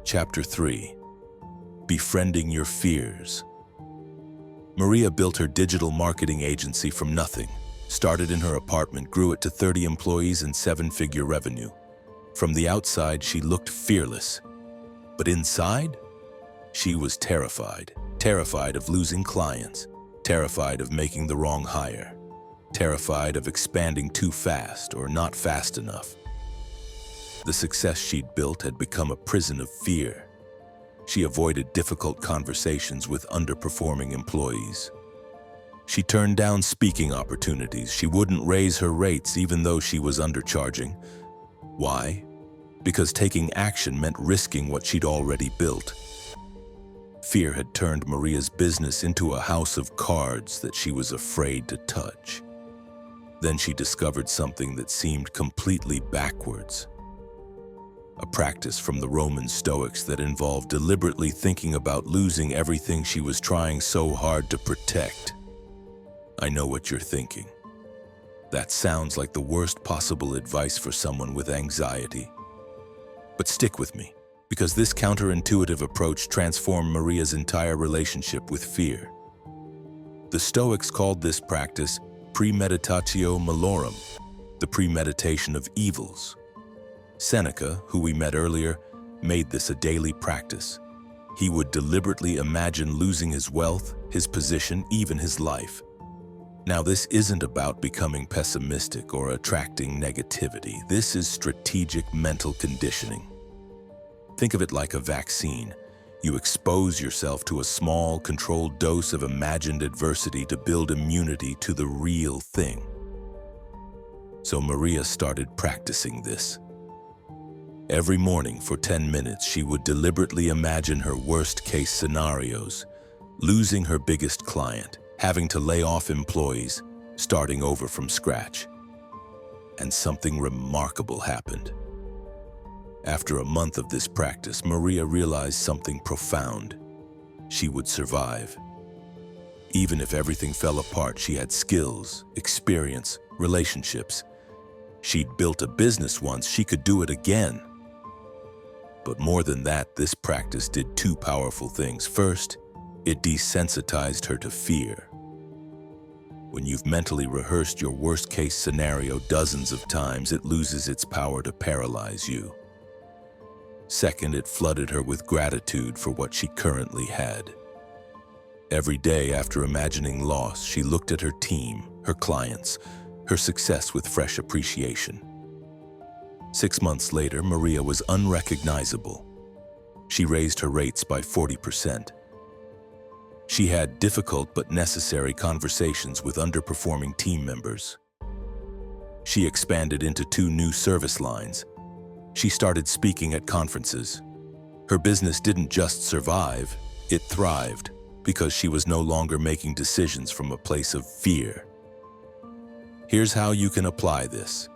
Chapter 3. Befriending Your Fears. Maria built her digital marketing agency from nothing, started in her apartment, grew it to 30 employees and 7-figure revenue. From the outside, she looked fearless. But inside, she was terrified. Terrified of losing clients, terrified of making the wrong hire, terrified of expanding too fast or not fast enough. The success she'd built had become a prison of fear. She avoided difficult conversations with underperforming employees. She turned down speaking opportunities. She wouldn't raise her rates even though she was undercharging. Why? Because taking action meant risking what she'd already built. Fear had turned Maria's business into a house of cards that she was afraid to touch. Then she discovered something that seemed completely backwards. A practice from the Roman Stoics that involved deliberately thinking about losing everything she was trying so hard to protect. I know what you're thinking. That sounds like the worst possible advice for someone with anxiety. But stick with me, because this counterintuitive approach transformed Maria's entire relationship with fear. The Stoics called this practice Premeditatio Malorum, the premeditation of evils. Seneca, who we met earlier, made this a daily practice. He would deliberately imagine losing his wealth, his position, even his life. Now, this isn't about becoming pessimistic or attracting negativity. This is strategic mental conditioning. Think of it like a vaccine. You expose yourself to a small, controlled dose of imagined adversity to build immunity to the real thing. So Maria started practicing this. Every morning for 10 minutes, she would deliberately imagine her worst-case scenarios, losing her biggest client, having to lay off employees, starting over from scratch. And something remarkable happened. After a month of this practice, Maria realized something profound. She would survive. Even if everything fell apart, she had skills, experience, relationships. She'd built a business once, she could do it again. But more than that, this practice did two powerful things. First, it desensitized her to fear. When you've mentally rehearsed your worst-case scenario dozens of times, it loses its power to paralyze you. Second, it flooded her with gratitude for what she currently had. Every day after imagining loss, she looked at her team, her clients, her success with fresh appreciation. 6 months later, Maria was unrecognizable. She raised her rates by 40%. She had difficult but necessary conversations with underperforming team members. She expanded into 2 new service lines. She started speaking at conferences. Her business didn't just survive, it thrived, because she was no longer making decisions from a place of fear. Here's how you can apply this.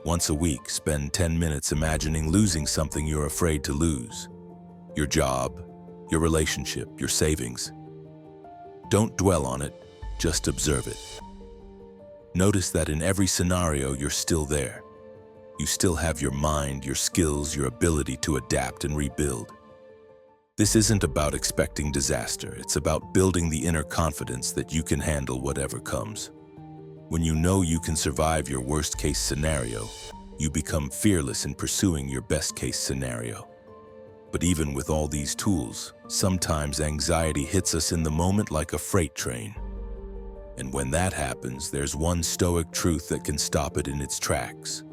Once a week, spend 10 minutes imagining losing something you're afraid to lose. Your job, your relationship, your savings. Don't dwell on it, just observe it. Notice that in every scenario, you're still there. You still have your mind, your skills, your ability to adapt and rebuild. This isn't about expecting disaster. It's about building the inner confidence that you can handle whatever comes. When you know you can survive your worst-case scenario, you become fearless in pursuing your best-case scenario. But even with all these tools, sometimes anxiety hits us in the moment like a freight train. And when that happens, there's one Stoic truth that can stop it in its tracks.